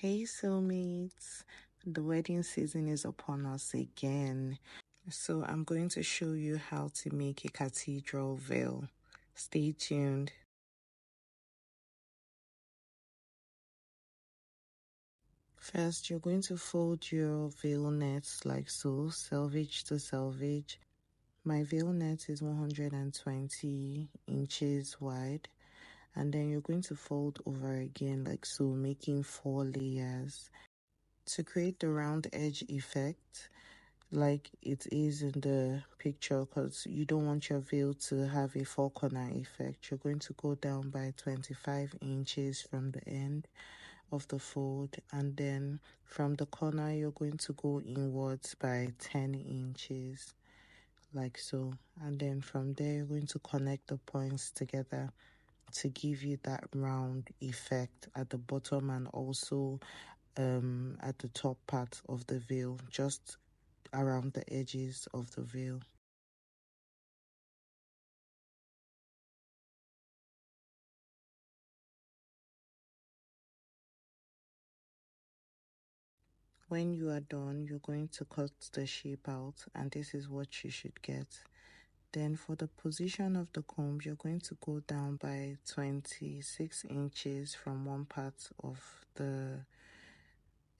Hey soulmates, the wedding season is upon us again. So I'm going to show you how to make a cathedral veil. Stay tuned. First, you're going to fold your veil nets like so, selvage to selvage. My veil net is 120 inches wide. And then you're going to fold over again like so, making 4 layers. To create the round edge effect, like it is in the picture, because you don't want your veil to have a four corner effect, you're going to go down by 25 inches from the end of the fold, and then from the corner you're going to go inwards by 10 inches like so, and then from there you're going to connect the points together to give you that round effect at the bottom and also at the top part of the veil, just around the edges of the veil. When you are done, you're going to cut the shape out, and this is what you should get. Then for the position of the comb, you're going to go down by 26 inches from one part of the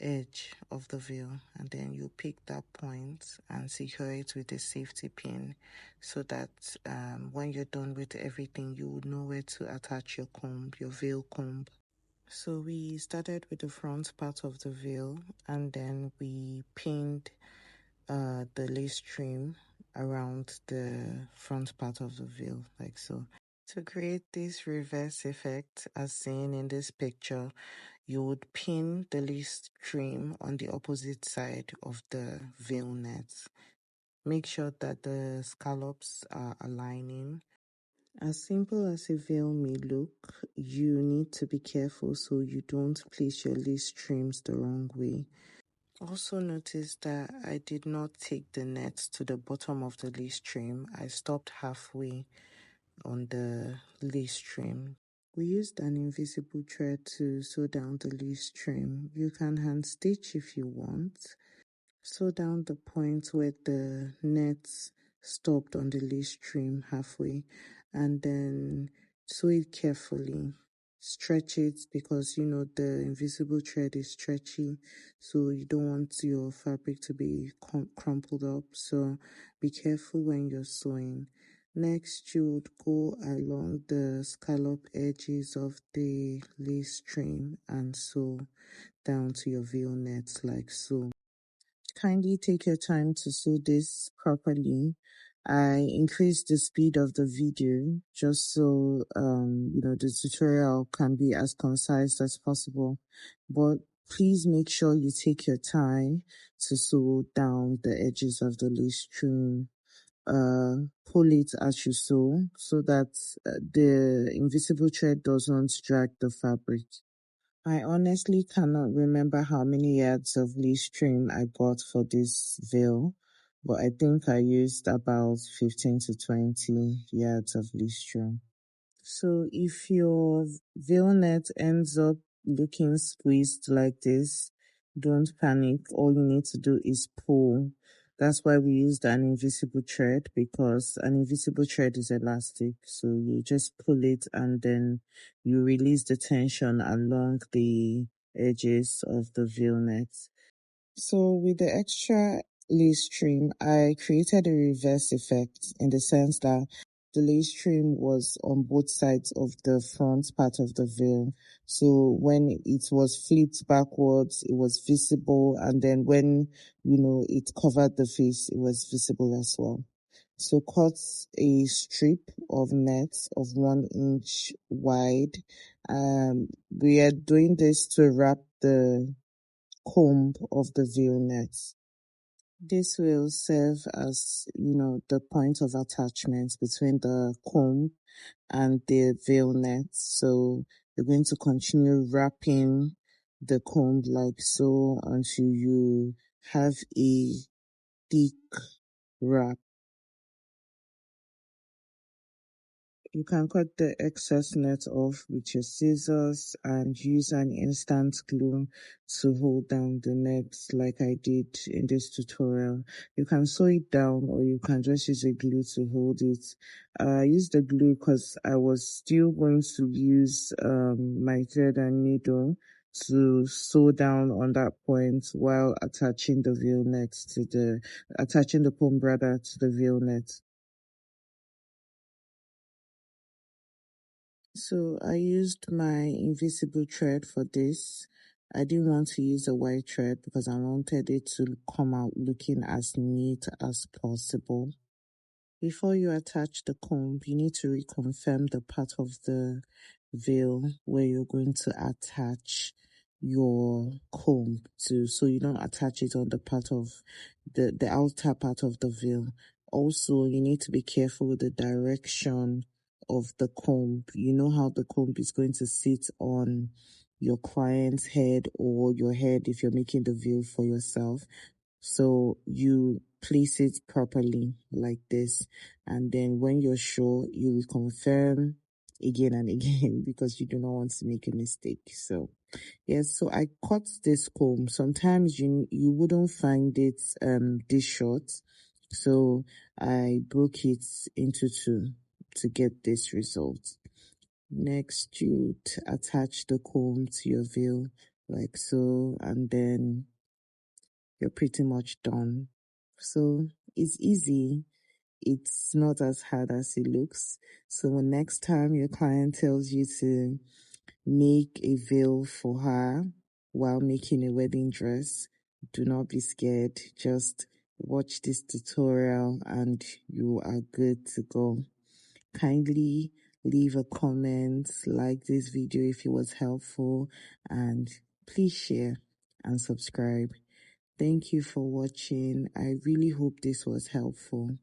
edge of the veil, and then you pick that point and secure it with a safety pin so that when you're done with everything, you would know where to attach your comb, your veil comb. So we started with the front part of the veil, and then we pinned the lace trim around the front part of the veil like so. To create this reverse effect as seen in this picture, you would pin the lace trim on the opposite side of the veil net. Make sure that the scallops are aligning. As simple as a veil may look, you need to be careful so you don't place your lace trims the wrong way. Also notice that I did not take the net to the bottom of the lace trim. I stopped halfway on the lace trim. We used an invisible thread to sew down the lace trim. You can hand stitch if you want. Sew down the point where the net stopped on the lace trim halfway, and then sew it carefully. Stretch it because you know the invisible thread is stretchy, so you don't want your fabric to be crumpled up. So be careful when you're sewing. Next, you would go along the scallop edges of the lace trim and sew down to your veil net like so. Kindly take your time to sew this properly. I increased the speed of the video just so the tutorial can be as concise as possible. But please make sure you take your time to sew down the edges of the lace trim. Pull it as you sew so that the invisible thread doesn't drag the fabric. I honestly cannot remember how many yards of lace trim I bought for this veil, but I think I used about 15 to 20 yards of lace trim. So if your veil net ends up looking squeezed like this, don't panic. All you need to do is pull. That's why we used an invisible thread, because an invisible thread is elastic. So you just pull it and then you release the tension along the edges of the veil net. So with the extra lace trim, I created a reverse effect in the sense that the lace trim was on both sides of the front part of the veil. So when it was flipped backwards, it was visible. And then when, it covered the face, it was visible as well. So cut a strip of net of 1 inch wide. We are doing this to wrap the comb of the veil net. This will serve as, the point of attachment between the comb and the veil net. So you're going to continue wrapping the comb like so until you have a thick wrap. You can cut the excess net off with your scissors and use an instant glue to hold down the net like I did in this tutorial. You can sew it down or you can just use a glue to hold it. I used the glue because I was still going to use my thread and needle to sew down on that point while attaching the veil net to attaching the comb rather to the veil net. So I used my invisible thread for this. I didn't want to use a white thread because I wanted it to come out looking as neat as possible. Before you attach the comb, you need to reconfirm the part of the veil where you're going to attach your comb to, so you don't attach it on the part of the outer part of the veil. Also, you need to be careful with the direction of the comb. You know how the comb is going to sit on your client's head or your head if you're making the veil for yourself. So you place it properly like this, and then when you're sure, you will confirm again and again because you do not want to make a mistake. So yes, so I cut this comb. Sometimes you wouldn't find it this short, so I broke it into two to get this result. Next, you attach the comb to your veil like so, and then you're pretty much done. So it's easy. It's not as hard as it looks. So next time your client tells you to make a veil for her while making a wedding dress, do not be scared. Just watch this tutorial and you are good to go. Kindly leave a comment, like this video if it was helpful, and please share and subscribe. Thank you for watching. I really hope this was helpful.